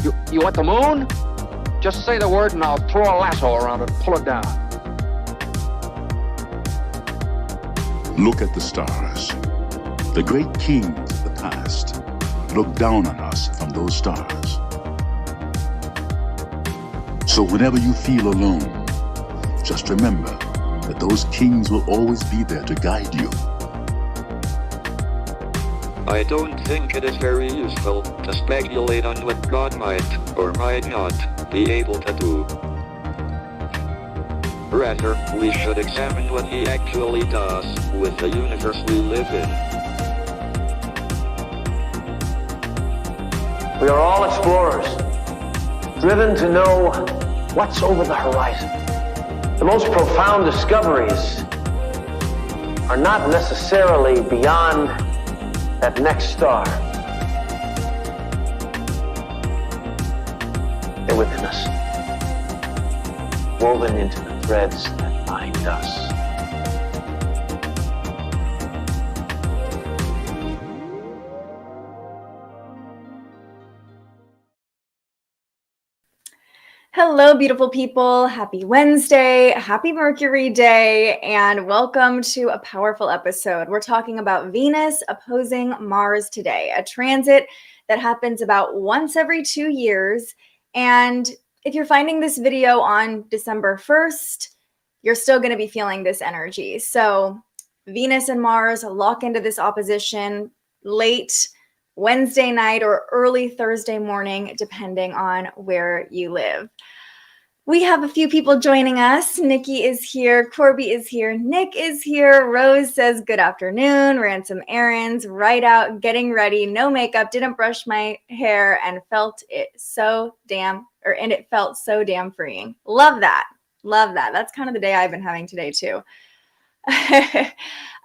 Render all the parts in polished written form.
You want the moon? Just say the word and I'll throw a lasso around it and pull it down. Look at the stars. The great kings of the past look down on us from those stars. So whenever you feel alone, just remember that those kings will always be there to guide you. I don't think it is very useful to speculate on what God might or might not be able to do. Rather, we should examine what he actually does with the universe we live in. We are all explorers, driven to know what's over the horizon. The most profound discoveries are not necessarily beyond that next star. They're within us, woven into the threads that bind us. Hello, beautiful people. Happy Wednesday, happy Mercury Day, and welcome to a powerful episode. We're talking about Venus opposing Mars today, a transit that happens about once every 2 years. And if you're finding this video on December 1st, you're still going to be feeling this energy. So Venus and Mars lock into this opposition late Wednesday night or early Thursday morning, depending on where you live. We have a few people joining us. Nikki is here. Corby is here. Nick is here. Rose says, good afternoon. Ran some errands, right out, getting ready, no makeup, didn't brush my hair, and felt so damn freeing. Love that. Love that. That's kind of the day I've been having today too.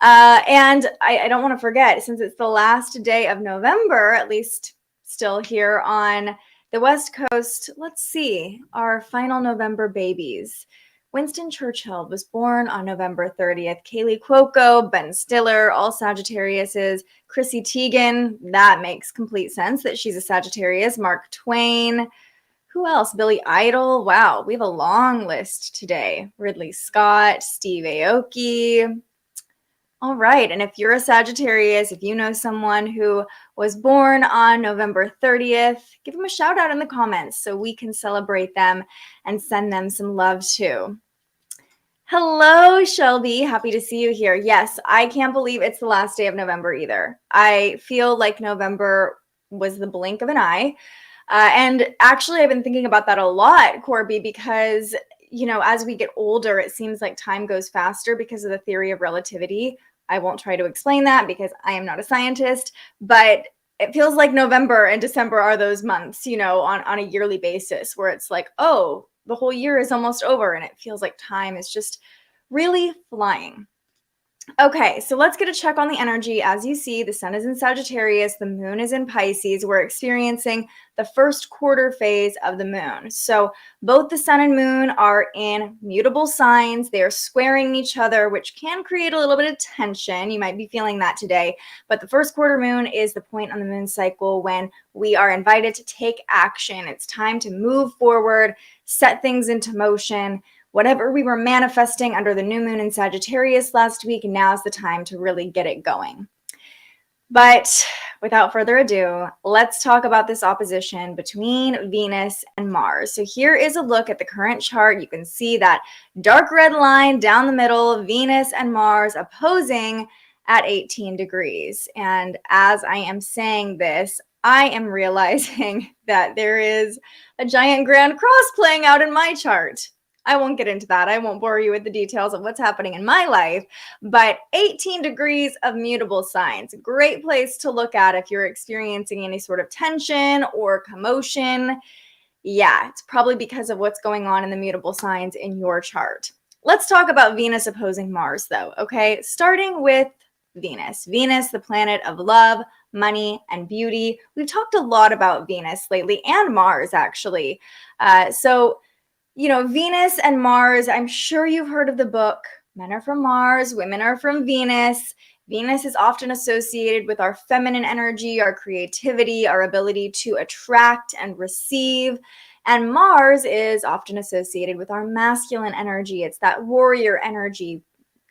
And I don't want to forget, since it's the last day of November, at least still here on the West Coast, let's see, our final November babies. Winston Churchill was born on November 30th. Kaylee Cuoco, Ben Stiller, all Sagittariuses. Chrissy Teigen, that makes complete sense that she's a Sagittarius. Mark Twain. Who else? Billy Idol. Wow, we have a long list today. Ridley Scott, Steve Aoki. All right, and if you're a Sagittarius, if you know someone who was born on November 30th, give them a shout out in the comments so we can celebrate them and send them some love too. Hello, Shelby. Happy to see you here. Yes, I can't believe it's the last day of November either. I feel like November was the blink of an eye. And actually, I've been thinking about that a lot, Corby, because, you know, as we get older, it seems like time goes faster because of the theory of relativity. I won't try to explain that because I am not a scientist, but it feels like November and December are those months, you know, on a yearly basis where it's like, oh, the whole year is almost over and it feels like time is just really flying. Okay, so let's get a check on the energy. As you see, the sun is in Sagittarius, the moon is in Pisces. We're experiencing the first quarter phase of the moon. So both the sun and moon are in mutable signs. They're squaring each other, which can create a little bit of tension. You might be feeling that today. But the first quarter moon is the point on the moon cycle when we are invited to take action. It's time to move forward, set things into motion. Whatever we were manifesting under the new moon in Sagittarius last week, now's the time to really get it going. But without further ado, let's talk about this opposition between Venus and Mars. So here is a look at the current chart. You can see that dark red line down the middle, Venus and Mars opposing at 18 degrees. And as I am saying this, I am realizing that there is a giant grand cross playing out in my chart. I won't get into that. I won't bore you with the details of what's happening in my life, but 18 degrees of mutable signs. Great place to look at if you're experiencing any sort of tension or commotion. Yeah, it's probably because of what's going on in the mutable signs in your chart. Let's talk about Venus opposing Mars though, okay? Starting with Venus. Venus, the planet of love, money, and beauty. We've talked a lot about Venus lately and Mars actually. You know, Venus and Mars, I'm sure you've heard of the book, Men Are From Mars, Women Are From Venus. Venus is often associated with our feminine energy, our creativity, our ability to attract and receive. And Mars is often associated with our masculine energy. It's that warrior energy,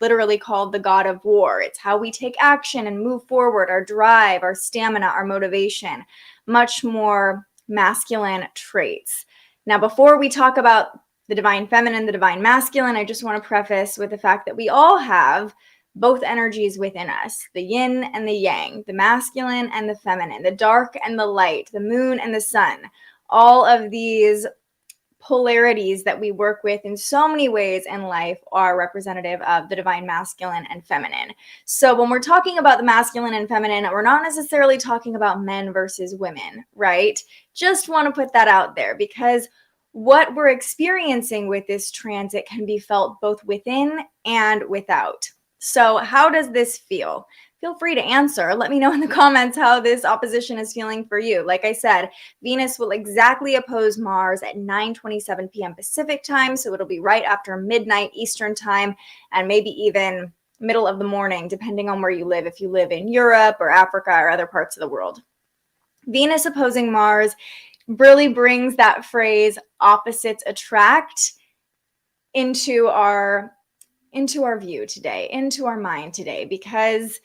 literally called the god of war. It's how we take action and move forward, our drive, our stamina, our motivation, much more masculine traits. Now, before we talk about the divine feminine, the divine masculine, I just want to preface with the fact that we all have both energies within us, the yin and the yang, the masculine and the feminine, the dark and the light, the moon and the sun. All of these polarities that we work with in so many ways in life are representative of the divine masculine and feminine. So when we're talking about the masculine and feminine, we're not necessarily talking about men versus women, right? Just want to put that out there, because what we're experiencing with this transit can be felt both within and without. So how does this feel? Feel free to answer. Let me know in the comments how this opposition is feeling for you. Like I said, Venus will exactly oppose Mars at 9:27 p.m. Pacific time. So it'll be right after midnight Eastern time, and maybe even middle of the morning, depending on where you live, if you live in Europe or Africa or other parts of the world. Venus opposing Mars really brings that phrase opposites attract into our view today, into our mind today, because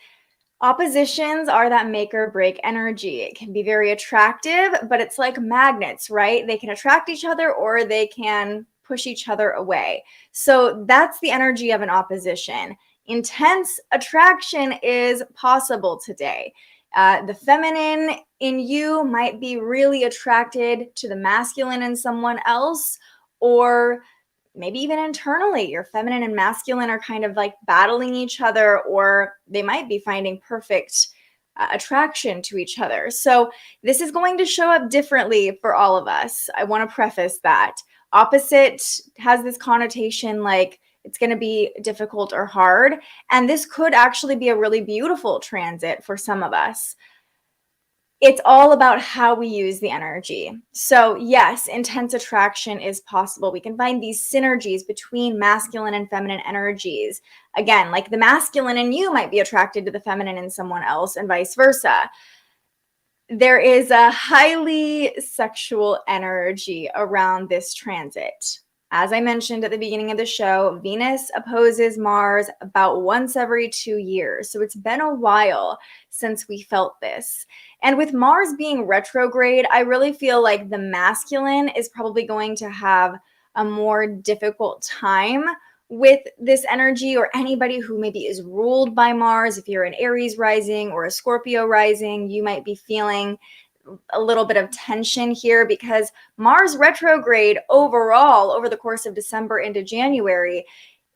oppositions are that make or break energy. It can be very attractive, but it's like magnets, right? They can attract each other or they can push each other away. So that's the energy of an opposition. Intense attraction is possible today. The feminine in you might be really attracted to the masculine in someone else, or maybe even internally, your feminine and masculine are kind of like battling each other, or they might be finding perfect attraction to each other. So this is going to show up differently for all of us. I want to preface that. Opposite has this connotation like it's going to be difficult or hard, and this could actually be a really beautiful transit for some of us. It's all about how we use the energy. So yes, intense attraction is possible. We can find these synergies between masculine and feminine energies. Again, like the masculine in you might be attracted to the feminine in someone else, and vice versa. There is a highly sexual energy around this transit. As I mentioned at the beginning of the show, Venus opposes Mars about once every 2 years. So it's been a while since we felt this. And with Mars being retrograde, I really feel like the masculine is probably going to have a more difficult time with this energy, or anybody who maybe is ruled by Mars. If you're an Aries rising or a Scorpio rising, you might be feeling a little bit of tension here, because Mars retrograde overall over the course of December into January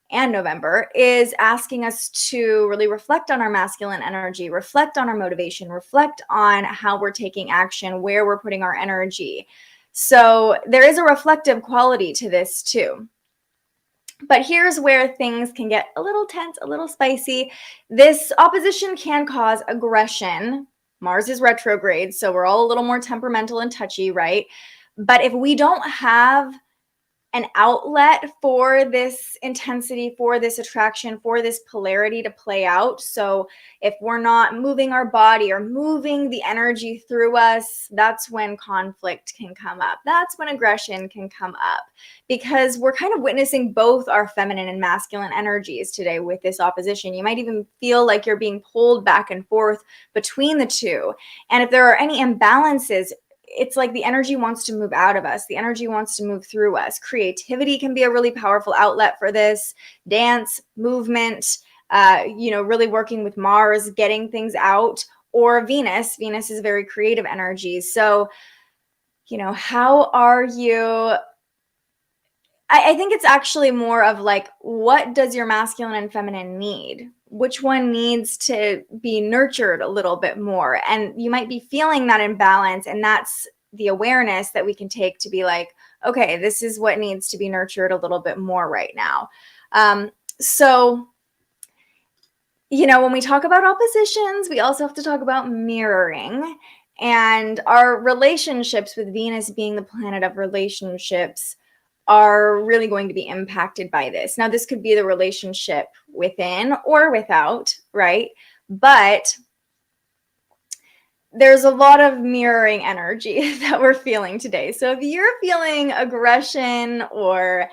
and November is asking us to really reflect on our masculine energy, reflect on our motivation, reflect on how we're taking action, where we're putting our energy. So there is a reflective quality to this too. But here's where things can get a little tense, a little spicy. This opposition can cause aggression. Mars is retrograde, so we're all a little more temperamental and touchy, right? But if we don't have an outlet for this intensity, for this attraction, for this polarity to play out, so if we're not moving our body or moving the energy through us, that's when conflict can come up. That's when aggression can come up, because we're kind of witnessing both our feminine and masculine energies today with this opposition. You might even feel like you're being pulled back and forth between the two. And if there are any imbalances, it's like the energy wants to move out of us. The energy wants to move through us. Creativity can be a really powerful outlet for this. Dance, movement, really working with Mars, getting things out, or Venus. Venus is very creative energy. So, how are you? I think it's actually more of like, what does your masculine and feminine need? Which one needs to be nurtured a little bit more? And you might be feeling that imbalance, and that's the awareness that we can take to be like, okay, this is what needs to be nurtured a little bit more right now. So, when we talk about oppositions, we also have to talk about mirroring, and our relationships, with Venus being the planet of relationships, are really going to be impacted by this. Now, this could be the relationship within or without, right? But there's a lot of mirroring energy that we're feeling today. So if you're feeling aggression or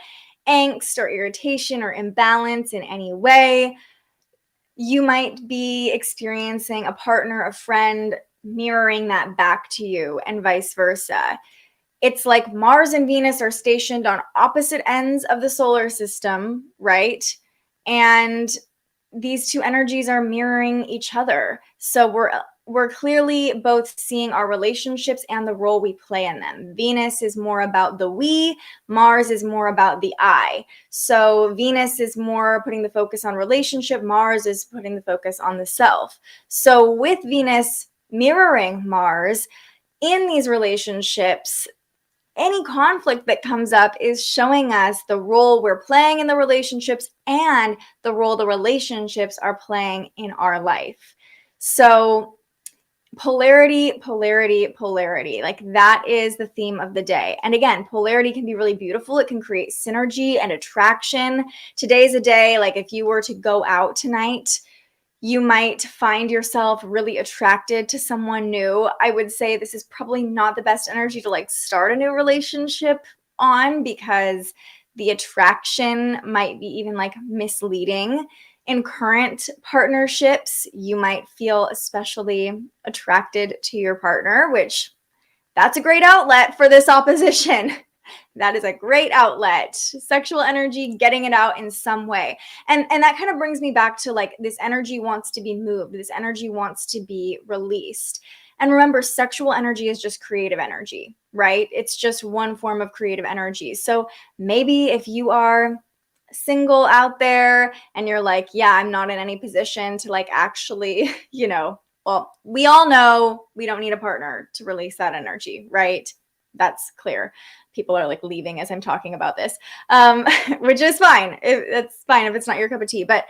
angst or irritation or imbalance in any way, you might be experiencing a partner, a friend mirroring that back to you, and vice versa. It's like Mars and Venus are stationed on opposite ends of the solar system, right? And these two energies are mirroring each other. So we're clearly both seeing our relationships and the role we play in them. Venus is more about the we, Mars is more about the I. So Venus is more putting the focus on relationship, Mars is putting the focus on the self. So with Venus mirroring Mars in these relationships, any conflict that comes up is showing us the role we're playing in the relationships and the role the relationships are playing in our life. So polarity, polarity, polarity. Like that is the theme of the day. And again, polarity can be really beautiful. It can create synergy and attraction. Today's a day, like if you were to go out tonight, you might find yourself really attracted to someone new. I would say this is probably not the best energy to like start a new relationship on, because the attraction might be even like misleading. In current partnerships, you might feel especially attracted to your partner, which that's a great outlet for this opposition. That is a great outlet. Sexual energy, getting it out in some way. And that kind of brings me back to like this energy wants to be moved. This energy wants to be released. And remember, sexual energy is just creative energy, right? It's just one form of creative energy. So maybe if you are single out there and you're like, yeah, I'm not in any position to like actually, well, we all know we don't need a partner to release that energy, right? That's clear. People are like leaving as I'm talking about this, which is fine. It's fine if it's not your cup of tea, but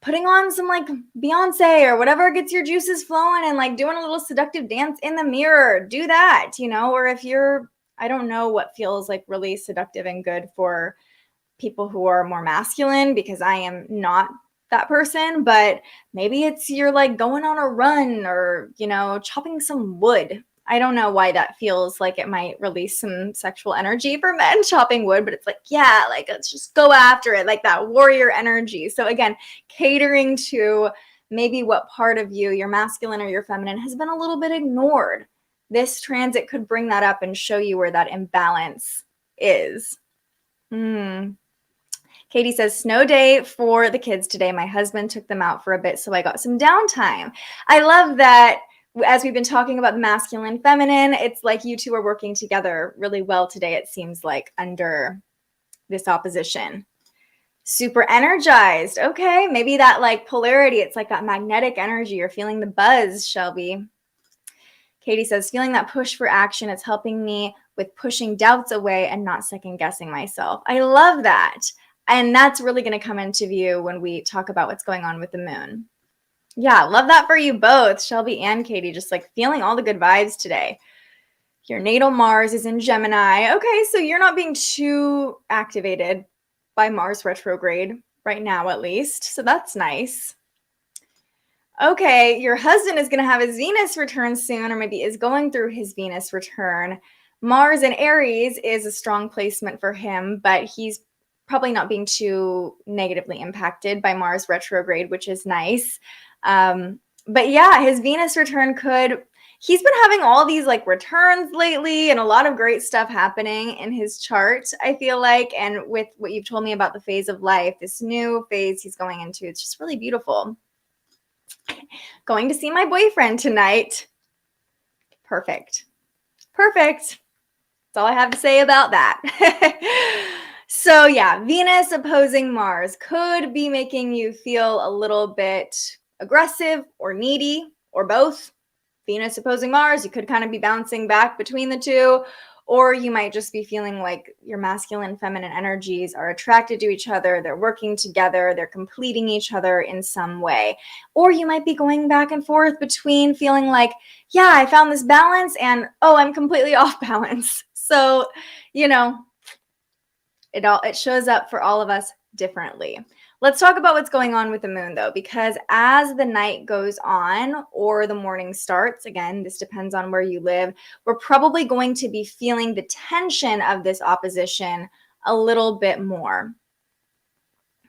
putting on some like Beyonce or whatever gets your juices flowing and like doing a little seductive dance in the mirror, do that, or if you're, I don't know what feels like really seductive and good for people who are more masculine, because I am not that person, but maybe it's you're like going on a run or, chopping some wood. I don't know why that feels like it might release some sexual energy for men, chopping wood, but it's like, yeah, like let's just go after it, like that warrior energy. So again, catering to maybe what part of you, your masculine or your feminine, has been a little bit ignored. This transit could bring that up and show you where that imbalance is. Katie says, snow day for the kids today. My husband took them out for a bit, so I got some downtime. I love that. As we've been talking about the masculine, feminine, it's like you two are working together really well today, it seems like, under this opposition. Super energized. Okay, maybe that like polarity, it's like that magnetic energy. You're feeling the buzz, Shelby. Katie says, feeling that push for action. It's helping me with pushing doubts away and not second guessing myself. I love that. And that's really going to come into view when we talk about what's going on with the moon. Yeah, love that for you both, Shelby and Katie, just like feeling all the good vibes today. Your natal Mars is in Gemini. Okay, so you're not being too activated by Mars retrograde right now, at least. So that's nice. Okay, your husband is going to have his Venus return soon, or maybe is going through his Venus return. Mars in Aries is a strong placement for him, but he's probably not being too negatively impacted by Mars retrograde, which is nice. But yeah, his Venus return he's been having all these like returns lately and a lot of great stuff happening in his chart, I feel like. And with what you've told me about the phase of life, this new phase he's going into, it's just really beautiful. Going to see my boyfriend tonight. Perfect. That's all I have to say about that. So yeah, Venus opposing Mars could be making you feel a little bit aggressive or needy or both. Venus opposing Mars, you could kind of be bouncing back between the two, or you might just be feeling like your masculine, feminine energies are attracted to each other. They're working together. They're completing each other in some way. Or you might be going back and forth between feeling like, yeah, I found this balance, and oh, I'm completely off balance. So, it shows up for all of us differently. Let's talk about what's going on with the moon, though, because as the night goes on or the morning starts, again, this depends on where you live, we're probably going to be feeling the tension of this opposition a little bit more.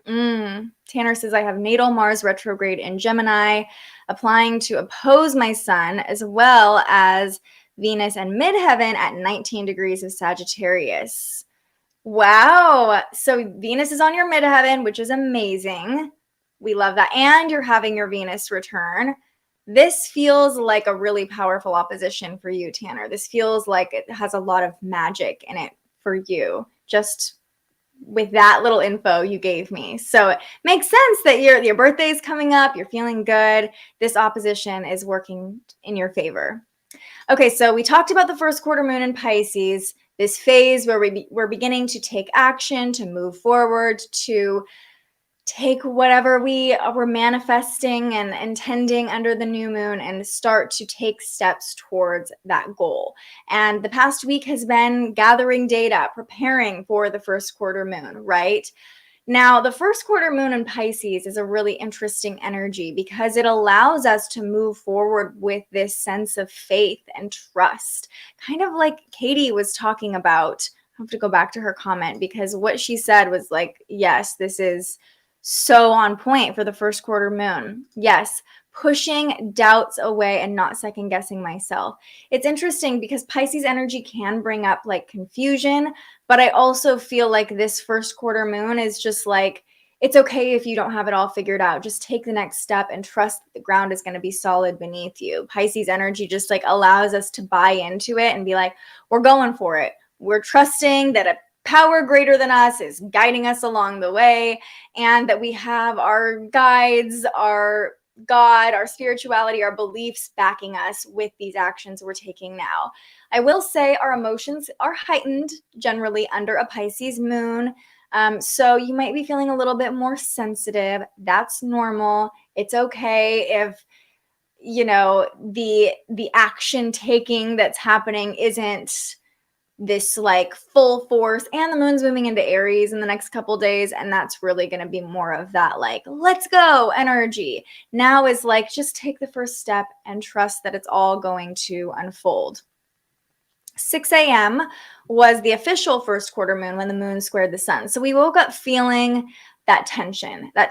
Tanner says, I have natal Mars retrograde in Gemini, applying to oppose my sun, as well as Venus and midheaven at 19 degrees of Sagittarius. Wow. So Venus is on your midheaven, which is amazing. We love that. And you're having your Venus return. This feels like a really powerful opposition for you, Tanner. This feels like it has a lot of magic in it for you, just with that little info you gave me. So it makes sense that your birthday is coming up. You're feeling good. This opposition is working in your favor. Okay, so we talked about the first quarter moon in Pisces, this phase where we're beginning to take action, to move forward, to take whatever we were manifesting and intending under the new moon and start to take steps towards that goal. And the past week has been gathering data, preparing for the first quarter moon, right? Now, the first quarter moon in Pisces is a really interesting energy because it allows us to move forward with this sense of faith and trust, kind of like Katie was talking about. I have to go back to her comment because what she said was like, yes, this is so on point for the first quarter moon. Yes, pushing doubts away and not second guessing myself. It's interesting because Pisces energy can bring up like confusion, but I also feel like this first quarter moon is just like, it's okay if you don't have it all figured out. Just take the next step and trust that the ground is going to be solid beneath you. Pisces energy just like allows us to buy into it and be like, we're going for it. We're trusting that a power greater than us is guiding us along the way, and that we have our guides, our God, our spirituality, our beliefs backing us with these actions we're taking now. I will say our emotions are heightened generally under a Pisces moon. So you might be feeling a little bit more sensitive. That's normal. It's okay if, you know, the action taking that's happening isn't this like full force, and the moon's moving into Aries in the next couple days, and that's really going to be more of that like let's go energy. Now is like just take the first step and trust that it's all going to unfold. 6 a.m. was the official first quarter moon when the moon squared the sun. So we woke up feeling that tension that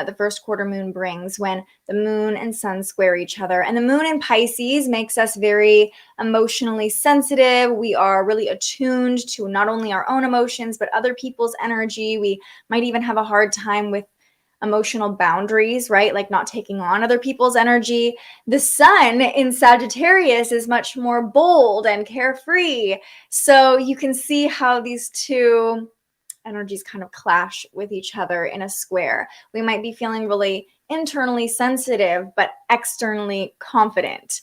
the first quarter moon brings when the moon and sun square each other. And the moon in Pisces makes us very emotionally sensitive. We are really attuned to not only our own emotions, but other people's energy. We might even have a hard time with emotional boundaries, right? Like not taking on other people's energy. The sun in Sagittarius is much more bold and carefree. So you can see how these two energies kind of clash with each other in a square. We might be feeling really internally sensitive, but externally confident.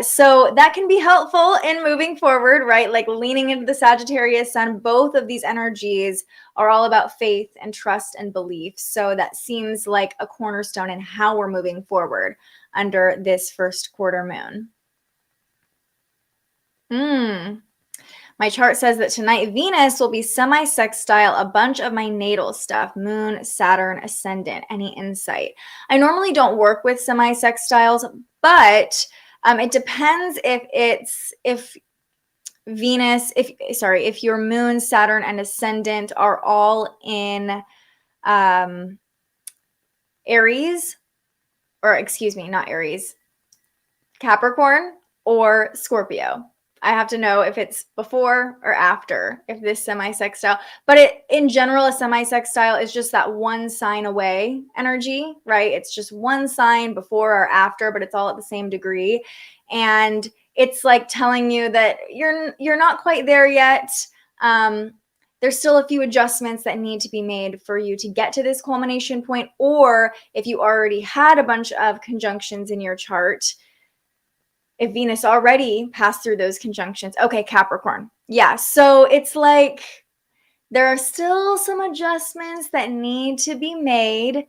So that can be helpful in moving forward, right? Like leaning into the Sagittarius sun. Both of these energies are all about faith and trust and belief. So that seems like a cornerstone in how we're moving forward under this first quarter moon. My chart says that tonight Venus will be semi-sextile a bunch of my natal stuff, moon, Saturn, ascendant. Any insight? I normally don't work with semi-sextiles, but it depends if your moon, Saturn, and ascendant are all in Aries, or excuse me, not Aries, Capricorn or Scorpio. I have to know if it's before or after, if this semi-sextile. But in general, a semi-sextile is just that one sign away energy, right? It's just one sign before or after, but it's all at the same degree. And it's like telling you that you're not quite there yet. There's still a few adjustments that need to be made for you to get to this culmination point. Or if you already had a bunch of conjunctions in your chart, if Venus already passed through those conjunctions. Okay, Capricorn. Yeah, so it's like there are still some adjustments that need to be made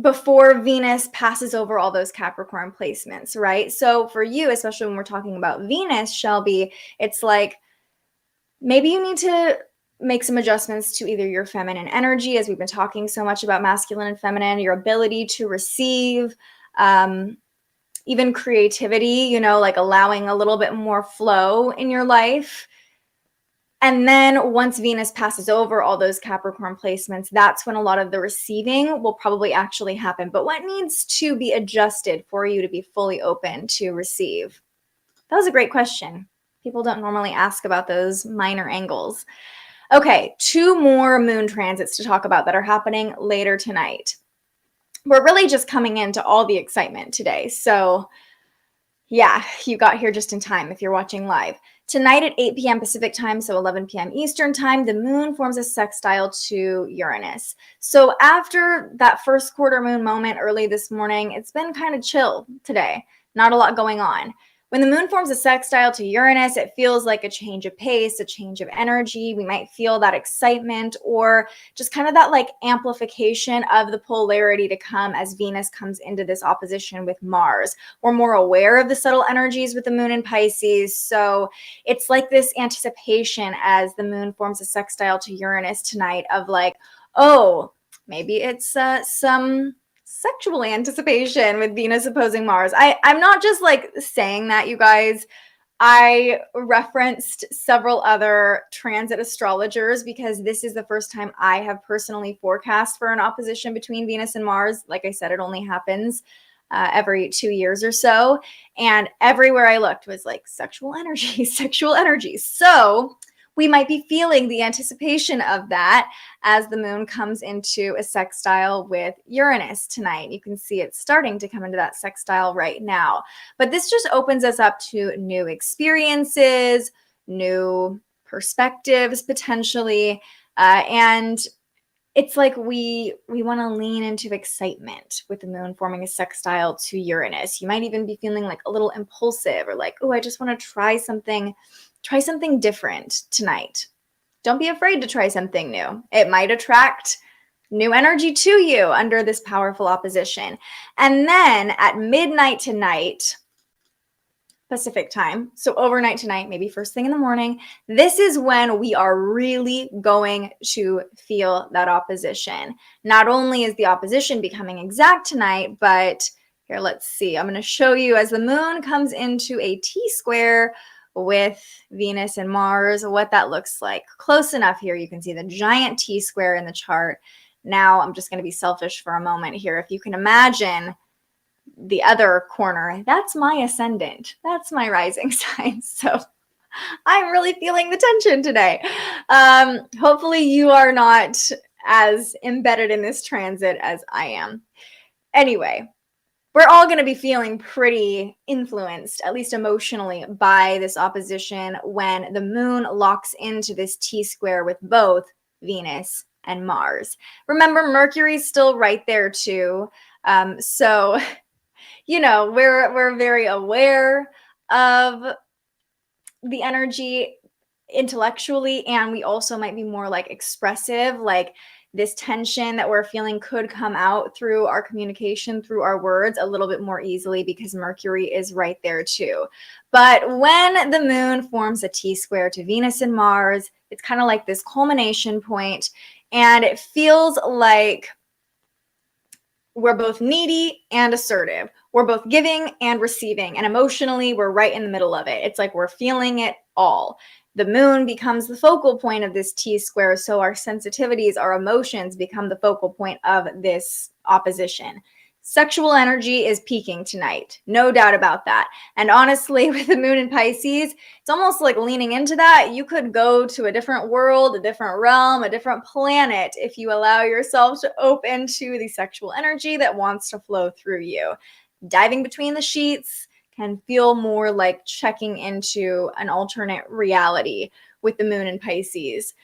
before Venus passes over all those Capricorn placements, right? So for you, especially when we're talking about Venus, Shelby, it's like maybe you need to make some adjustments to either your feminine energy, as we've been talking so much about masculine and feminine, your ability to receive, even creativity, you know, like allowing a little bit more flow in your life. And then once Venus passes over all those Capricorn placements, that's when a lot of the receiving will probably actually happen. But what needs to be adjusted for you to be fully open to receive? That was a great question. People don't normally ask about those minor angles. Okay, 2 more moon transits to talk about that are happening later tonight. We're really just coming into all the excitement today. So yeah, you got here just in time if you're watching live. Tonight at 8 p.m. Pacific time, so 11 p.m. Eastern time, the moon forms a sextile to Uranus. So after that first quarter moon moment early this morning, it's been kind of chill today. Not a lot going on. When the moon forms a sextile to Uranus, it feels like a change of pace, a change of energy. We might feel that excitement or just kind of that like amplification of the polarity to come as Venus comes into this opposition with Mars. We're more aware of the subtle energies with the moon in Pisces. So it's like this anticipation as the moon forms a sextile to Uranus tonight of like, oh, maybe it's some sexual anticipation with Venus opposing Mars. I'm not just like saying that, you guys. I referenced several other transit astrologers because this is the first time I have personally forecast for an opposition between Venus and Mars. Like I said, it only happens every 2 years or so. And everywhere I looked was like sexual energy, sexual energy. So we might be feeling the anticipation of that as the moon comes into a sextile with Uranus tonight. You can see it's starting to come into that sextile right now. But this just opens us up to new experiences, new perspectives potentially, and it's like we want to lean into excitement with the moon forming a sextile to Uranus. You might even be feeling like a little impulsive or like, oh, I just want to try something different tonight. Don't be afraid to try something new. It might attract new energy to you under this powerful opposition. And then at midnight tonight, Pacific time, so overnight tonight, maybe first thing in the morning, this is when we are really going to feel that opposition. Not only is the opposition becoming exact tonight, but here, let's see. I'm going to show you as the moon comes into a T-square with Venus and Mars, what that looks like. Close enough here. You can see the giant T-square in the chart. Now I'm just going to be selfish for a moment here. If you can imagine the other corner, that's my ascendant. That's my rising sign. So I'm really feeling the tension today. Hopefully you are not as embedded in this transit as I am. Anyway, we're all going to be feeling pretty influenced, at least emotionally, by this opposition when the moon locks into this T-square with both Venus and Mars. Remember, Mercury's still right there too. So, you know, we're very aware of the energy intellectually, and we also might be more like expressive, like this tension that we're feeling could come out through our communication, through our words a little bit more easily because Mercury is right there too. But when the moon forms a T-square to Venus and Mars, it's kind of like this culmination point, and it feels like we're both needy and assertive. We're both giving and receiving, and emotionally, we're right in the middle of it. It's like we're feeling it all. The moon becomes the focal point of this T-square, so our sensitivities, our emotions become the focal point of this opposition. Sexual energy is peaking tonight, no doubt about that. And honestly, with the moon in Pisces, it's almost like leaning into that. You could go to a different world, a different realm, a different planet if you allow yourself to open to the sexual energy that wants to flow through you. Diving between the sheets can feel more like checking into an alternate reality with the moon in Pisces.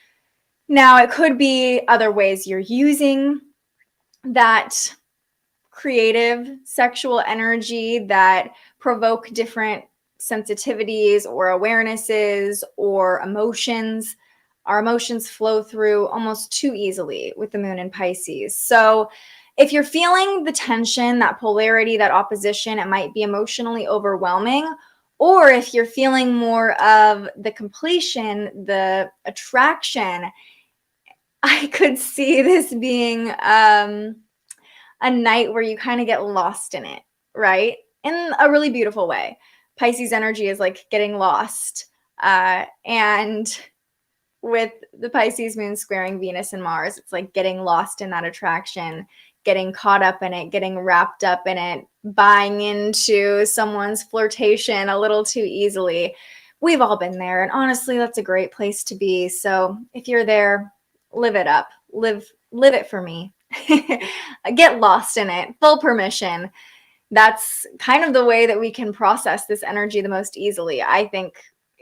Now, it could be other ways you're using that creative sexual energy that provoke different sensitivities or awarenesses or emotions. Our emotions flow through almost too easily with the moon in Pisces. So if you're feeling the tension, that polarity, that opposition, it might be emotionally overwhelming, Or if you're feeling more of the completion, the attraction, I could see this being a night where you kind of get lost in it, right? In a really beautiful way. Pisces energy is like getting lost. And with the Pisces moon squaring Venus and Mars, it's like getting lost in that attraction, getting caught up in it, getting wrapped up in it, buying into someone's flirtation a little too easily. We've all been there. And honestly, that's a great place to be. So if you're there, live it up. Live it for me. Get lost in it. Full permission. That's kind of the way that we can process this energy the most easily, I think,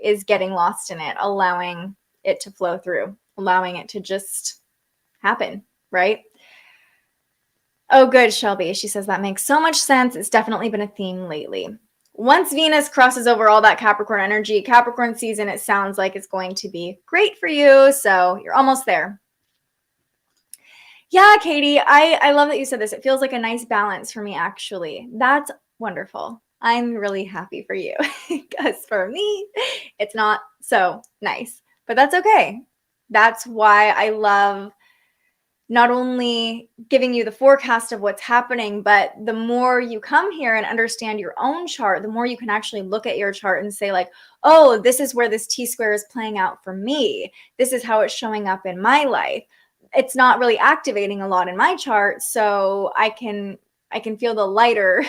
is getting lost in it, allowing it to flow through, allowing it to just happen, right? Oh, good, Shelby. She says that makes so much sense. It's definitely been a theme lately. Once Venus crosses over all that Capricorn energy, Capricorn season, it sounds like it's going to be great for you. So you're almost there. Yeah, Katie, I love that you said this. It feels like a nice balance for me, actually. That's wonderful. I'm really happy for you because for me, it's not so nice, but that's okay. That's why I love not only giving you the forecast of what's happening, but the more you come here and understand your own chart, the more you can actually look at your chart and say like, oh, this is where this T-square is playing out for me. This is how it's showing up in my life. It's not really activating a lot in my chart, so I can feel the lighter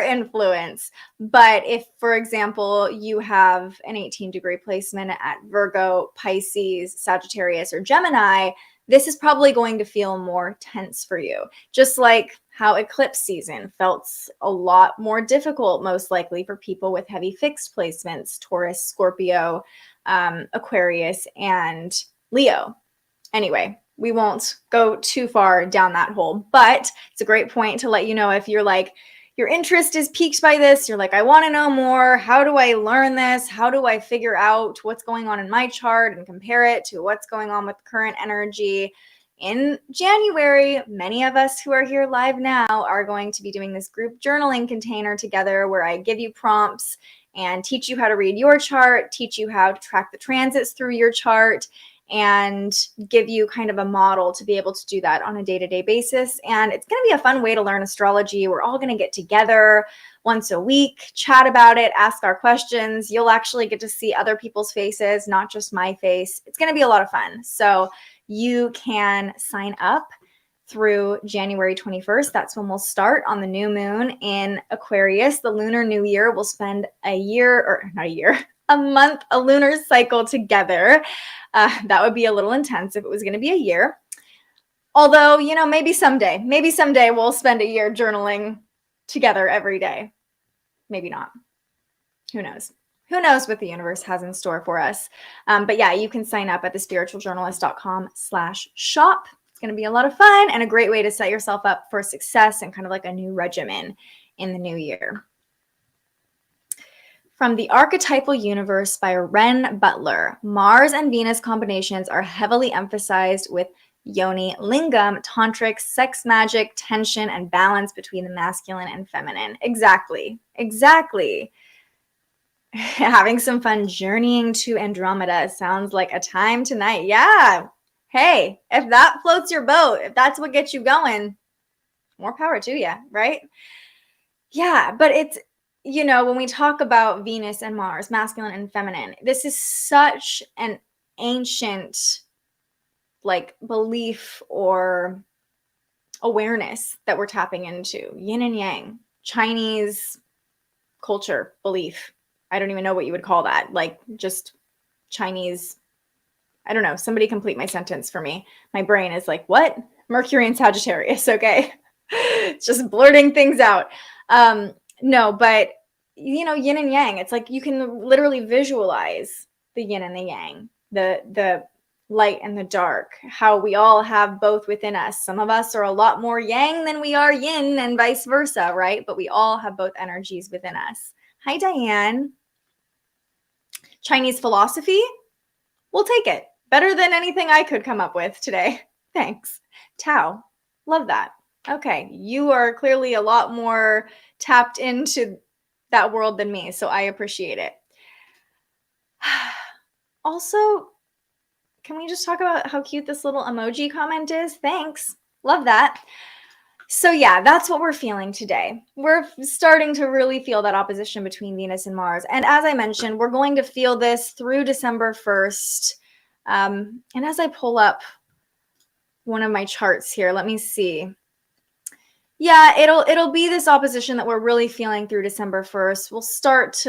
influence. But if, for example, you have an 18-degree placement at Virgo, Pisces, Sagittarius, or Gemini, this is probably going to feel more tense for you. Just like how eclipse season felt a lot more difficult, most likely for people with heavy fixed placements, Taurus, Scorpio, Aquarius, and Leo. Anyway, we won't go too far down that hole, but it's a great point to let you know if you're like, your interest is piqued by this, you're like, I want to know more. How do I learn this? How do I figure out what's going on in my chart and compare it to what's going on with current energy? In January, many of us who are here live now are going to be doing this group journaling container together where I give you prompts and teach you how to read your chart, teach you how to track the transits through your chart, and give you kind of a model to be able to do that on a day-to-day basis. And it's going to be a fun way to learn astrology. We're all going to get together once a week, chat about it, ask our questions. You'll actually get to see other people's faces, not just my face. It's going to be a lot of fun. So you can sign up through January 21st. That's when we'll start on the new moon in Aquarius. The lunar new year, we'll spend a month, a lunar cycle together. That would be a little intense if it was going to be a year. Although, maybe someday we'll spend a year journaling together every day. Maybe not. Who knows? Who knows what the universe has in store for us? But yeah, you can sign up at thespiritualjournalist.com/shop. It's going to be a lot of fun and a great way to set yourself up for success and kind of like a new regimen in the new year. From the Archetypal Universe by Ren Butler, Mars and Venus combinations are heavily emphasized with yoni lingam, tantric, sex magic, tension, and balance between the masculine and feminine. Exactly. Having some fun journeying to Andromeda sounds like a time tonight. Yeah. Hey, if that floats your boat, if that's what gets you going, more power to you, right? Yeah, but it's, when we talk about Venus and Mars, masculine and feminine, this is such an ancient belief or awareness that we're tapping into. Yin and yang, Chinese culture, belief. I don't even know what you would call that. Just Chinese. I don't know. Somebody complete my sentence for me. My brain is like, what? Mercury and Sagittarius. Okay. It's just blurting things out. No, but yin and yang, it's like you can literally visualize the yin and the yang, the light and the dark, how we all have both within us. Some of us are a lot more yang than we are yin and vice versa, right? But we all have both energies within us. Hi, Diane. Chinese philosophy, we'll take it. Better than anything I could come up with today. Thanks. Tao, love that. Okay, you are clearly a lot more tapped into that world than me, so I appreciate it. Also, can we just talk about how cute this little emoji comment is? Thanks. Love that. So yeah, that's what we're feeling today. We're starting to really feel that opposition between Venus and Mars. And as I mentioned, we're going to feel this through December 1st. And as I pull up one of my charts here, let me see. Yeah, it'll be this opposition that we're really feeling through December 1st. We'll start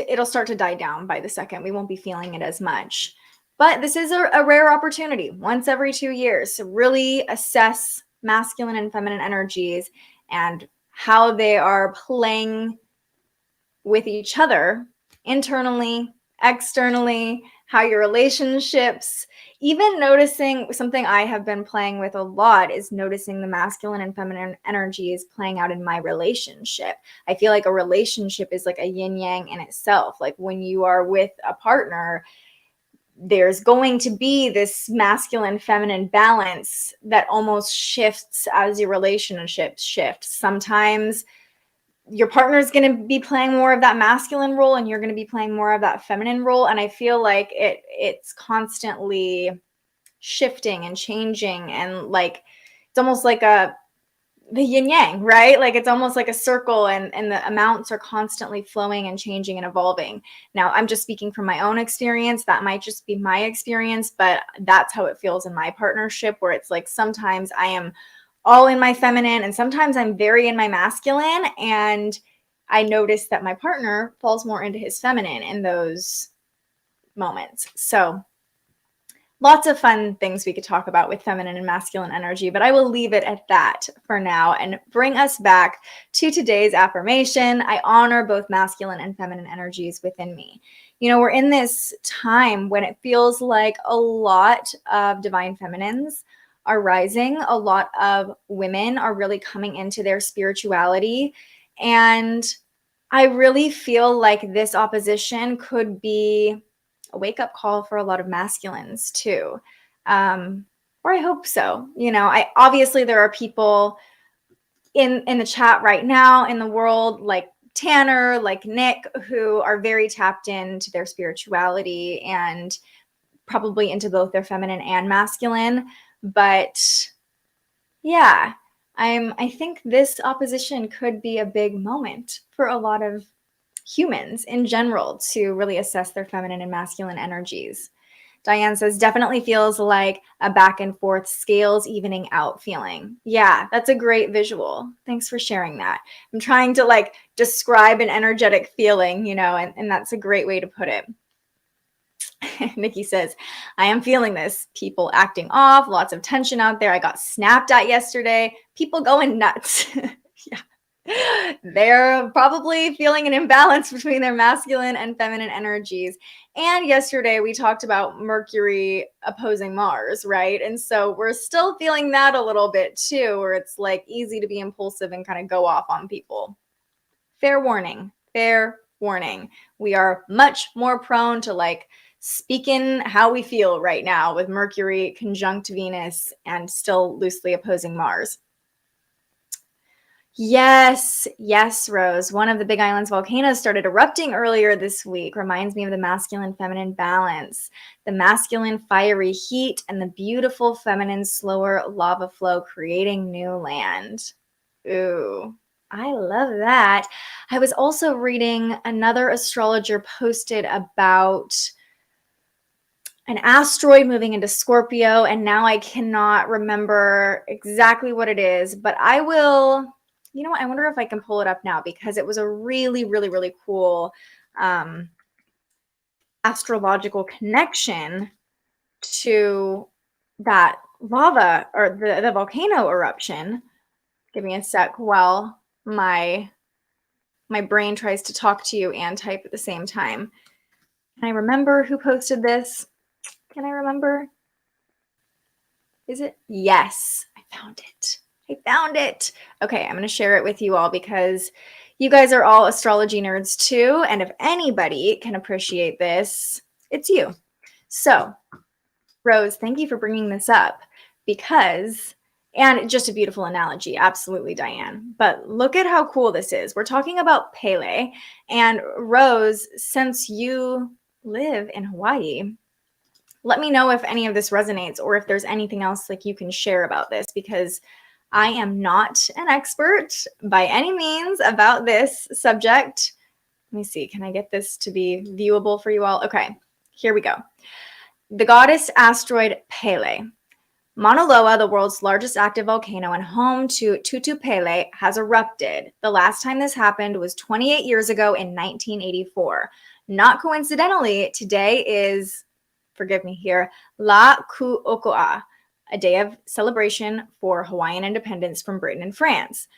it'll start to die down by the second. We won't be feeling it as much. But this is a rare opportunity once every 2 years to really assess masculine and feminine energies and how they are playing with each other internally, externally, how your relationships, even noticing something I have been playing with a lot is noticing the masculine and feminine energies playing out in my relationship. I feel like a relationship is like a yin yang in itself. Like when you are with a partner, there's going to be this masculine feminine balance that almost shifts as your relationship shifts. Sometimes your partner is going to be playing more of that masculine role and you're going to be playing more of that feminine role. And I feel like it's constantly shifting and changing, and like it's almost like the yin yang, right? Like it's almost like a circle, and the amounts are constantly flowing and changing and evolving. Now, I'm just speaking from my own experience. That might just be my experience, but that's how it feels in my partnership, where it's like sometimes I am all in my feminine and sometimes I'm very in my masculine, and I notice that my partner falls more into his feminine in those moments. So lots of fun things we could talk about with feminine and masculine energy, but I will leave it at that for now and bring us back to today's affirmation. I honor both masculine and feminine energies within me. You know, we're in this time when it feels like a lot of divine feminines are rising. A lot of women are really coming into their spirituality. And I really feel like this opposition could be a wake-up call for a lot of masculines too. Or I hope so. You know, obviously there are people in the chat right now in the world like Tanner, like Nick, who are very tapped into their spirituality and probably into both their feminine and masculine. But yeah, I think this opposition could be a big moment for a lot of humans in general to really assess their feminine and masculine energies. Diane says, definitely feels like a back and forth scales evening out feeling. Yeah, that's a great visual. Thanks for sharing that. I'm trying to like describe an energetic feeling, you know, and that's a great way to put it. Nikki says, I am feeling this. People acting off, lots of tension out there. I got snapped at yesterday. People going nuts. Yeah. They're probably feeling an imbalance between their masculine and feminine energies. And yesterday we talked about Mercury opposing Mars, right? And so we're still feeling that a little bit too, where it's like easy to be impulsive and kind of go off on people. Fair warning, fair warning. We are much more prone to like speaking how we feel right now with Mercury conjunct Venus and still loosely opposing Mars. Yes, Rose. One of the Big Island's volcanoes started erupting earlier this week. Reminds me of the masculine-feminine balance. The masculine fiery heat and the beautiful feminine slower lava flow creating new land. Ooh, I love that. I was also reading another astrologer posted about an asteroid moving into Scorpio, and now I cannot remember exactly what it is, but I will... You know what? I wonder if I can pull it up now because it was a really, really, really cool astrological connection to that lava or the volcano eruption. Give me a sec while my brain tries to talk to you and type at the same time. Can I remember who posted this? Can I remember? Is it? Yes, I found it. Okay, I'm going to share it with you all because you guys are all astrology nerds too. And if anybody can appreciate this, it's you. So, Rose, thank you for bringing this up because And just a beautiful analogy. Absolutely, Diane. But look at how cool this is. We're talking about Pele. And Rose, since you live in Hawaii, let me know if any of this resonates or if there's anything else like you can share about this, because I am not an expert by any means about this subject. Let me see. Can I get this to be viewable for you all? Okay, here we go. The goddess asteroid Pele. Mauna Loa, the world's largest active volcano and home to Tutu Pele, has erupted. The last time this happened was 28 years ago in 1984. Not coincidentally, today is, forgive me here, La Ku'oko'a, a day of celebration for Hawaiian independence from Britain and France.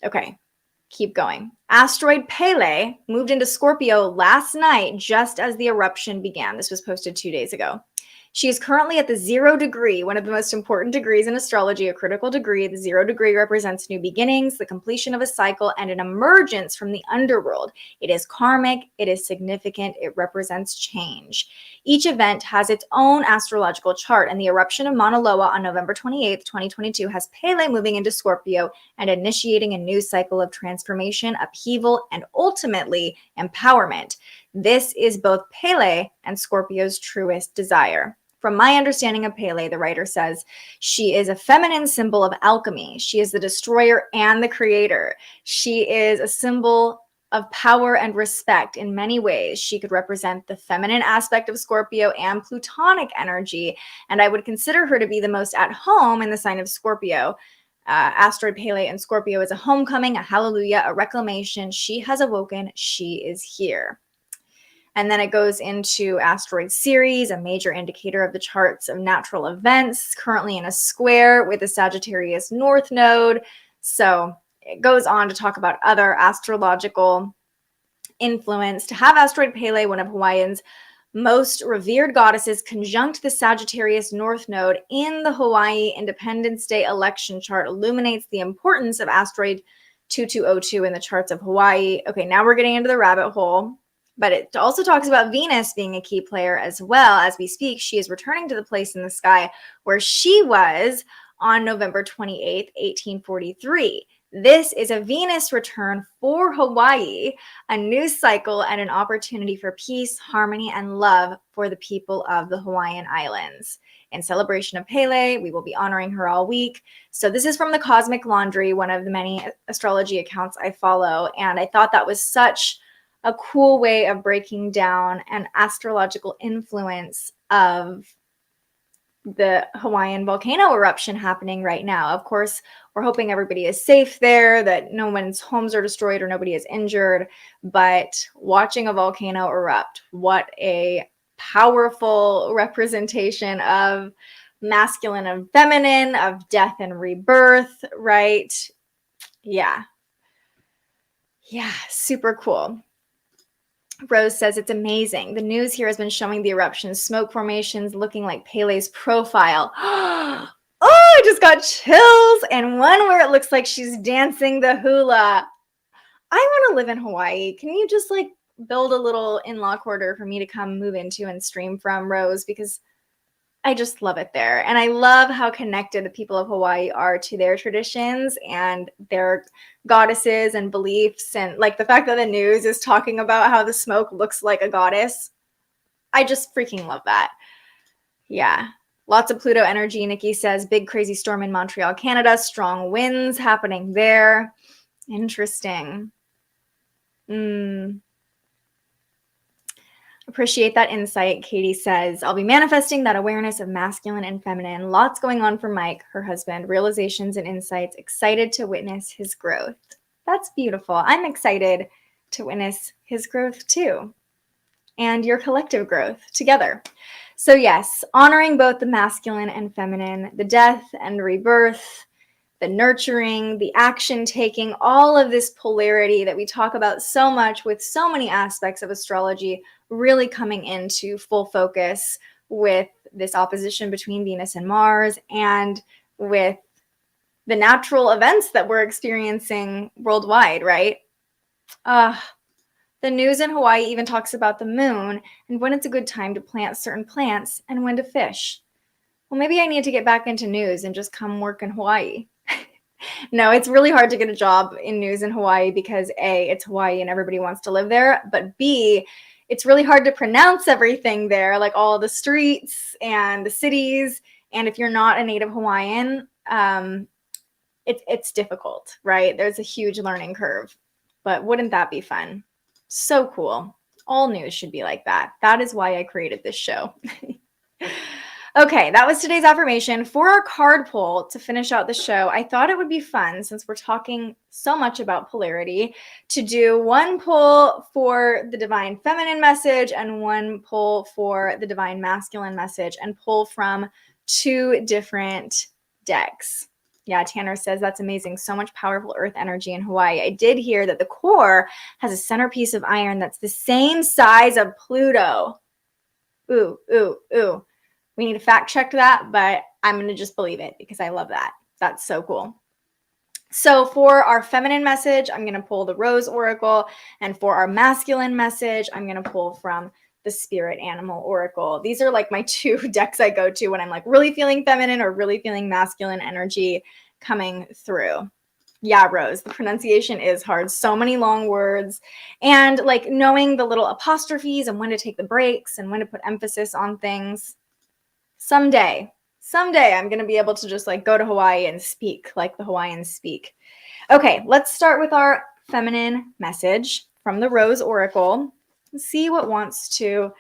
Okay, keep going. Asteroid Pele moved into Scorpio last night just as the eruption began. This was posted 2 days ago. She is currently at the 0 degree, one of the most important degrees in astrology, a critical degree. The 0 degree represents new beginnings, the completion of a cycle, and an emergence from the underworld. It is karmic, it is significant, it represents change. Each event has its own astrological chart, and the eruption of Mauna Loa on November 28th, 2022 has Pele moving into Scorpio and initiating a new cycle of transformation, upheaval, and ultimately empowerment. This is both Pele and Scorpio's truest desire. From my understanding of Pele, the writer says, she is a feminine symbol of alchemy. She is the destroyer and the creator. She is a symbol of power and respect in many ways. She could represent the feminine aspect of Scorpio and Plutonic energy, and I would consider her to be the most at home in the sign of Scorpio. Asteroid Pele in Scorpio is a homecoming, a hallelujah, a reclamation. She has awoken. She is here. And then it goes into asteroid Ceres, a major indicator of the charts of natural events, currently in a square with the Sagittarius North Node. So it goes on to talk about other astrological influence. To have asteroid Pele, one of Hawaiians' most revered goddesses, conjunct the Sagittarius North Node in the Hawaii Independence Day election chart illuminates the importance of asteroid 2202 in the charts of Hawaii. Okay, now we're getting into the rabbit hole. But it also talks about Venus being a key player as well. As we speak, she is returning to the place in the sky where she was on November 28th, 1843. This is a Venus return for Hawaii, a new cycle and an opportunity for peace, harmony, and love for the people of the Hawaiian Islands. In celebration of Pele, we will be honoring her all week. So this is from the Cosmic Laundry, one of the many astrology accounts I follow. And I thought that was such a cool way of breaking down an astrological influence of the Hawaiian volcano eruption happening right now. Of course, we're hoping everybody is safe there, that no one's homes are destroyed or nobody is injured. But watching a volcano erupt, what a powerful representation of masculine and feminine, of death and rebirth, right? Yeah. Yeah, super cool. Rose says it's amazing. The news here has been showing the eruptions, smoke formations looking like Pele's profile. Oh, I just got chills. And one where it looks like she's dancing the hula. I want to live in Hawaii. Can you just like build a little in-law quarter for me to come move into and stream from, Rose? Because I just love it there. And I love how connected the people of Hawaii are to their traditions and their goddesses and beliefs. And like the fact that the news is talking about how the smoke looks like a goddess. I just freaking love that. Yeah. Lots of Pluto energy. Nikki says big crazy storm in Montreal, Canada. Strong winds happening there. Interesting. Appreciate that insight. Katie says, I'll be manifesting that awareness of masculine and feminine. Lots going on for Mike, her husband, realizations and insights. Excited to witness his growth. That's beautiful. I'm excited to witness his growth too. And your collective growth together. So yes, honoring both the masculine and feminine, the death and rebirth, the nurturing, the action taking, all of this polarity that we talk about so much with so many aspects of astrology really coming into full focus with this opposition between Venus and Mars and with the natural events that we're experiencing worldwide, right? The news in Hawaii even talks about the moon and when it's a good time to plant certain plants and when to fish. well, maybe I need to get back into news and just come work in Hawaii. No, it's really hard to get a job in news in Hawaii because A, it's Hawaii and everybody wants to live there, but B, it's really hard to pronounce everything there, like all the streets and the cities. And if you're not a native Hawaiian, it's difficult, right? There's a huge learning curve, but wouldn't that be fun? So cool. All news should be like that. That is why I created this show. Okay, that was today's affirmation. For our card pull to finish out the show, I thought it would be fun, since we're talking so much about polarity, to do one pull for the divine feminine message and one pull for the divine masculine message, and pull from 2 different decks. Yeah, Tanner says that's amazing. So much powerful earth energy in Hawaii. I did hear that the core has a centerpiece of iron that's the same size of Pluto. Ooh, ooh, ooh. We need to fact check that, but I'm going to just believe it because I love that. That's so cool. So for our feminine message, I'm going to pull the Rose Oracle. And for our masculine message, I'm going to pull from the Spirit Animal Oracle. These are like my 2 decks I go to when I'm like really feeling feminine or really feeling masculine energy coming through. Yeah, Rose, the pronunciation is hard. So many long words. And like knowing the little apostrophes and when to take the breaks and when to put emphasis on things. Someday I'm going to be able to just like go to Hawaii and speak like the Hawaiians speak. Okay, let's start with our feminine message from the Rose Oracle. See what wants to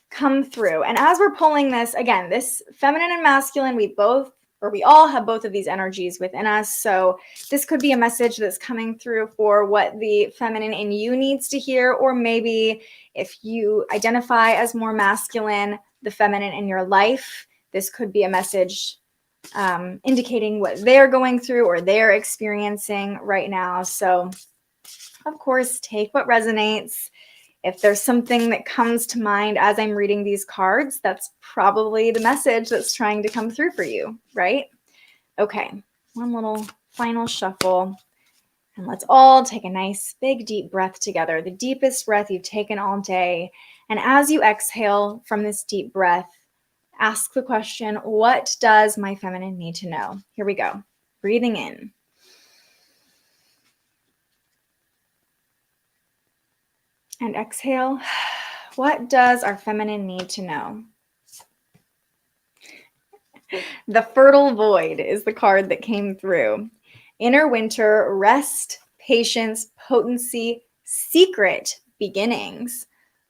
come through. And as we're pulling this, again, this feminine and masculine, we all have both of these energies within us. So this could be a message that's coming through for what the feminine in you needs to hear, or maybe if you identify as more masculine, the feminine in your life, this could be a message indicating what they're going through or they're experiencing right now. So, of course, take what resonates. If there's something that comes to mind as I'm reading these cards, that's probably the message that's trying to come through for you, right? Okay, one little final shuffle. And let's all take a nice, big, deep breath together, the deepest breath you've taken all day. And as you exhale from this deep breath, ask the question, what does my feminine need to know? Here we go. Breathing in. And exhale. What does our feminine need to know? The Fertile Void is the card that came through. Inner winter, rest, patience, potency, secret beginnings.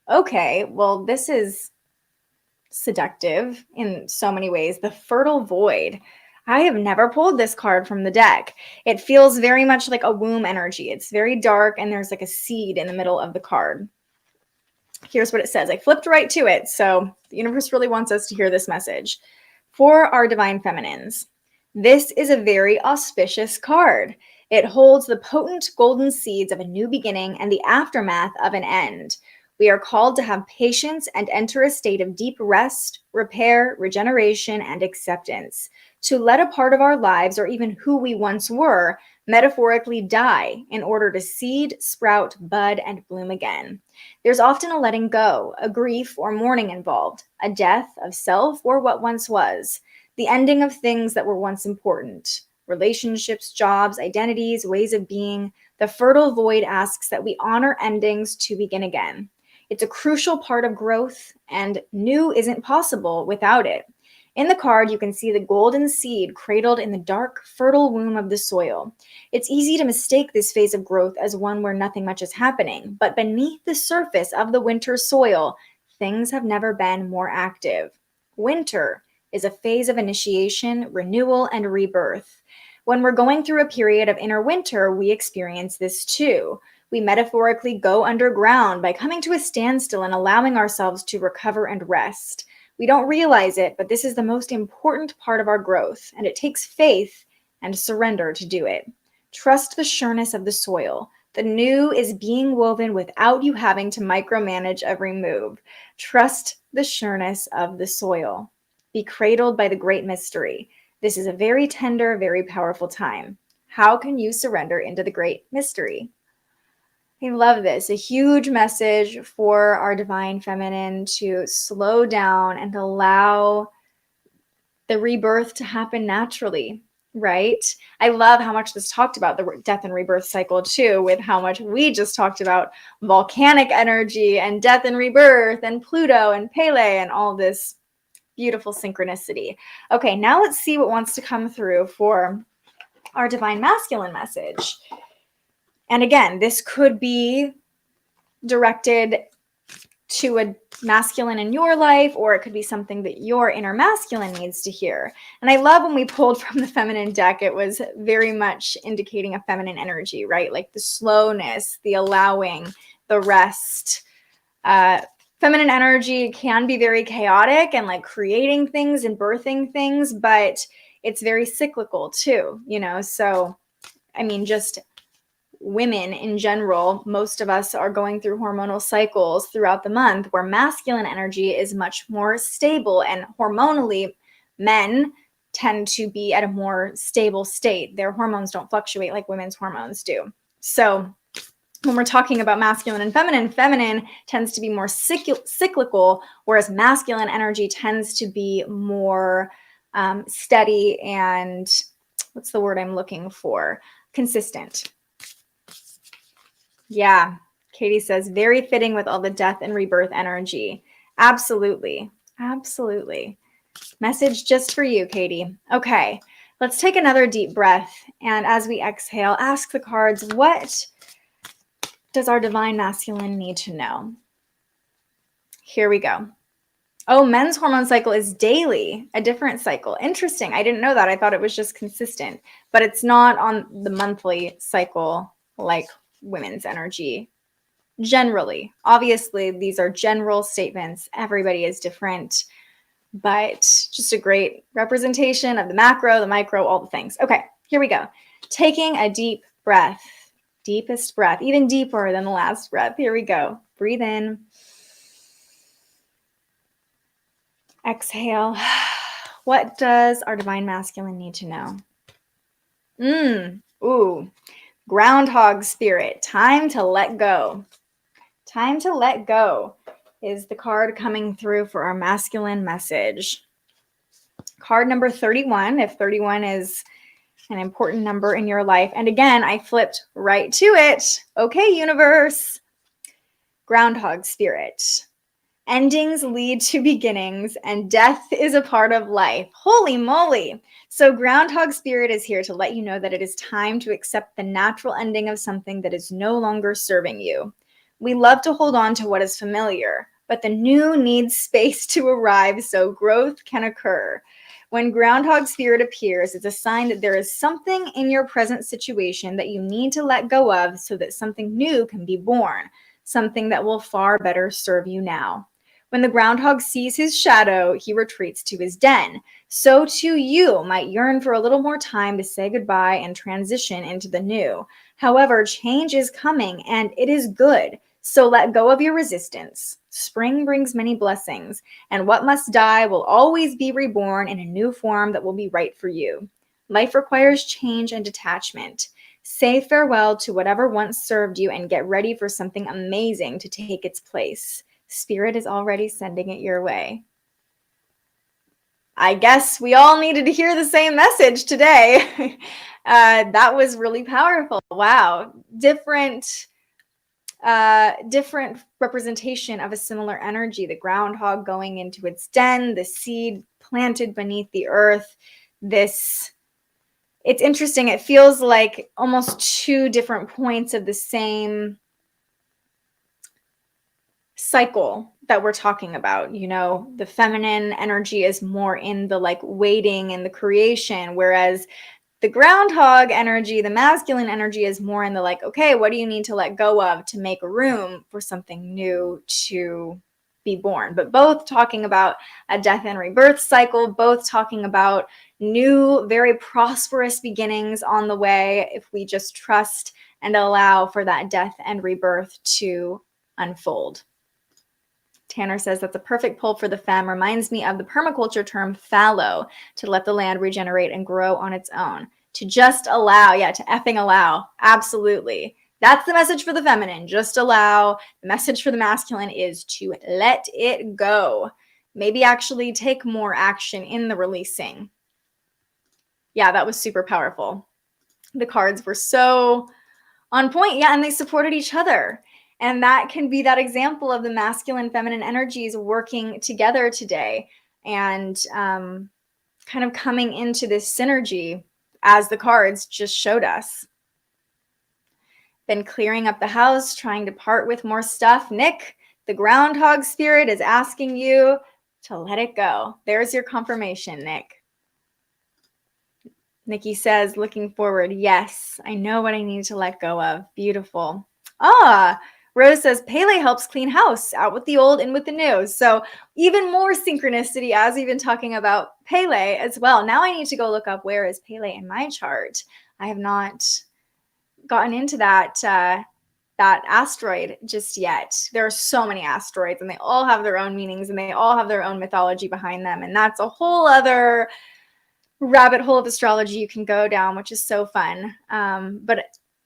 Okay, well, this is seductive in so many ways. The Fertile Void. I have never pulled this card from the deck. It feels very much like a womb energy. It's very dark and there's like a seed in the middle of the card. Here's what it says. I flipped right to it. So the universe really wants us to hear this message. For our divine feminines, this is a very auspicious card. It holds the potent golden seeds of a new beginning and the aftermath of an end. We are called to have patience and enter a state of deep rest, repair, regeneration, and acceptance. To let a part of our lives, or even who we once were, metaphorically die in order to seed, sprout, bud, and bloom again. There's often a letting go, a grief or mourning involved, a death of self or what once was, the ending of things that were once important, relationships, jobs, identities, ways of being. The Fertile Void asks that we honor endings to begin again. It's a crucial part of growth, and new isn't possible without it. In the card, you can see the golden seed cradled in the dark, fertile womb of the soil. It's easy to mistake this phase of growth as one where nothing much is happening, but beneath the surface of the winter soil, things have never been more active. Winter is a phase of initiation, renewal, and rebirth. When we're going through a period of inner winter, we experience this too. We metaphorically go underground by coming to a standstill and allowing ourselves to recover and rest. We don't realize it, but this is the most important part of our growth, and it takes faith and surrender to do it. Trust the sureness of the soil. The new is being woven without you having to micromanage every move. Trust the sureness of the soil. Be cradled by the great mystery. This is a very tender, very powerful time. How can you surrender into the great mystery? I love this. A huge message for our divine feminine to slow down and allow the rebirth to happen naturally, right? I love how much this talked about the death and rebirth cycle too, with how much we just talked about volcanic energy and death and rebirth and Pluto and Pele and all this beautiful synchronicity. Okay, now let's see what wants to come through for our divine masculine message. And again, this could be directed to a masculine in your life, or it could be something that your inner masculine needs to hear. And I love when we pulled from the feminine deck, it was very much indicating a feminine energy, right? Like the slowness, the allowing, the rest. Feminine energy can be very chaotic and like creating things and birthing things, but it's very cyclical too, you know? So, I mean, just women in general, most of us are going through hormonal cycles throughout the month where masculine energy is much more stable, and hormonally men tend to be at a more stable state. Their hormones don't fluctuate like women's hormones do. So when we're talking about masculine and feminine tends to be more cyclical, whereas masculine energy tends to be more steady and, what's the word I'm looking for? Consistent. Yeah, Katie says, very fitting with all the death and rebirth energy. Absolutely. Absolutely. Message just for you, Katie. Okay, let's take another deep breath. And as we exhale, ask the cards, what does our divine masculine need to know? Here we go. Oh, men's hormone cycle is daily, a different cycle. Interesting. I didn't know that. I thought it was just consistent, but it's not on the monthly cycle like women's energy generally. Obviously, these are general statements. Everybody is different, but just a great representation of the macro, the micro, all the things. Okay, here we go. Taking a deep breath, deepest breath, even deeper than the last breath. Here we go. Breathe in. Exhale. What does our divine masculine need to know? Ooh. Groundhog spirit, time to let go. Time to let go is the card coming through for our masculine message. Card number 31, if 31 is an important number in your life. And again, I flipped right to it. Okay, universe. Groundhog spirit. Endings lead to beginnings, and death is a part of life. Holy moly. So groundhog spirit is here to let you know that it is time to accept the natural ending of something that is no longer serving you. We love to hold on to what is familiar, but the new needs space to arrive so growth can occur. When groundhog spirit appears, it's a sign that there is something in your present situation that you need to let go of so that something new can be born, something that will far better serve you now. When the groundhog sees his shadow, he retreats to his den. So too you might yearn for a little more time to say goodbye and transition into the new. However, change is coming and it is good. So let go of your resistance. Spring brings many blessings, and what must die will always be reborn in a new form that will be right for you. Life requires change and detachment. Say farewell to whatever once served you and get ready for something amazing to take its place. Spirit is already sending it your way. I guess we all needed to hear the same message today. That was really powerful. Wow. Different representation of a similar energy. The groundhog going into its den, the seed planted beneath the earth. It's interesting. It feels like almost two different points of the same cycle that we're talking about. You know, the feminine energy is more in the like waiting and the creation, whereas the groundhog energy, the masculine energy, is more in the like, okay, what do you need to let go of to make room for something new to be born? But both talking about a death and rebirth cycle, both talking about new, very prosperous beginnings on the way if we just trust and allow for that death and rebirth to unfold. Tanner says that's a perfect pull for the femme. Reminds me of the permaculture term fallow, to let the land regenerate and grow on its own. To just allow, to effing allow. Absolutely. That's the message for the feminine. Just allow. The message for the masculine is to let it go. maybe actually take more action in the releasing. Yeah, that was super powerful. The cards were so on point. Yeah, and they supported each other. And that can be that example of the masculine, feminine energies working together today and kind of coming into this synergy as the cards just showed us. Been clearing up the house, trying to part with more stuff. Nick, the groundhog spirit, is asking you to let it go. There's your confirmation, Nick. Nikki says, looking forward. Yes, I know what I need to let go of. Beautiful. Rose says, Pele helps clean house, out with the old, in with the new. So even more synchronicity as we've been talking about Pele as well. Now I need to go look up where is Pele in my chart. I have not gotten into that asteroid just yet. There are so many asteroids and they all have their own meanings and they all have their own mythology behind them. And that's a whole other rabbit hole of astrology you can go down, which is so fun. But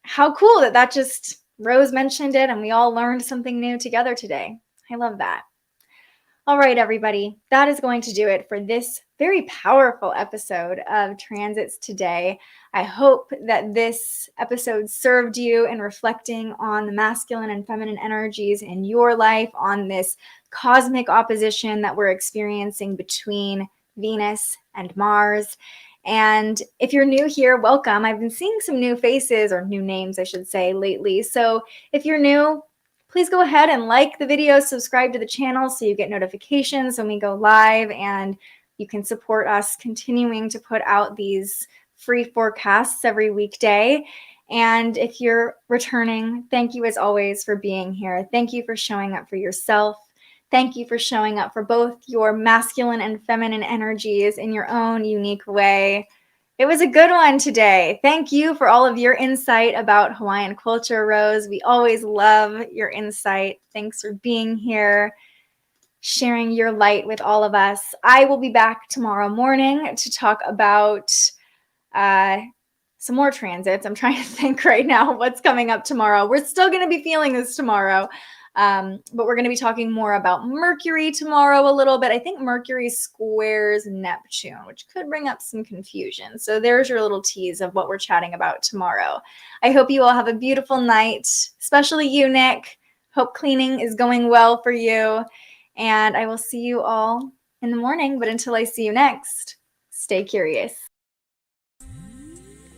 how cool that just Rose mentioned it and we all learned something new together today. I love that. All right, everybody, that is going to do it for this very powerful episode of Transits today. I hope that this episode served you in reflecting on the masculine and feminine energies in your life, on this cosmic opposition that we're experiencing between Venus and Mars. And if you're new here, welcome. I've been seeing some new faces, or new names, I should say, lately. So if you're new, please go ahead and like the video, subscribe to the channel so you get notifications when we go live, and you can support us continuing to put out these free forecasts every weekday. And if you're returning, thank you as always for being here. Thank you for showing up for yourself. Thank you for showing up for both your masculine and feminine energies in your own unique way. It was a good one today. Thank you for all of your insight about Hawaiian culture, Rose. We always love your insight. Thanks for being here, sharing your light with all of us. I will be back tomorrow morning to talk about some more transits. I'm trying to think right now what's coming up tomorrow. We're still going to be feeling this tomorrow. But we're going to be talking more about Mercury tomorrow a little bit. I think Mercury squares Neptune, which could bring up some confusion. So there's your little tease of what we're chatting about tomorrow. I hope you all have a beautiful night, especially you, Nick. Hope cleaning is going well for you. And I will see you all in the morning. But until I see you next, stay curious.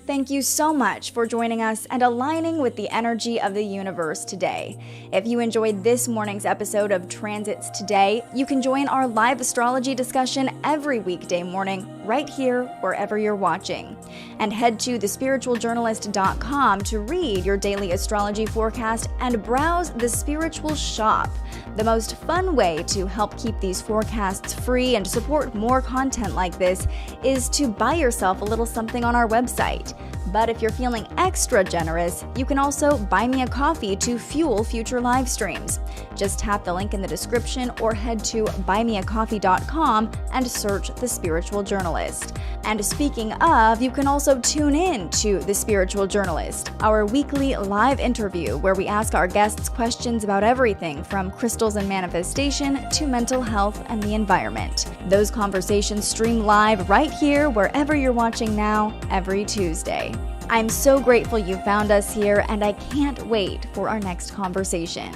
Thank you so much for joining us and aligning with the energy of the universe today. If you enjoyed this morning's episode of Transits Today, you can join our live astrology discussion every weekday morning right here wherever you're watching. And head to thespiritualjournalist.com to read your daily astrology forecast and browse the Spiritual Shop. The most fun way to help keep these forecasts free and support more content like this is to buy yourself a little something on our website. But if you're feeling extra generous, you can also buy me a coffee to fuel future live streams. Just tap the link in the description or head to buymeacoffee.com and search The Spiritual Journalist. And speaking of, you can also tune in to The Spiritual Journalist, our weekly live interview where we ask our guests questions about everything from crystals and manifestation to mental health and the environment. Those conversations stream live right here wherever you're watching now every Tuesday. I'm so grateful you found us here, and I can't wait for our next conversation.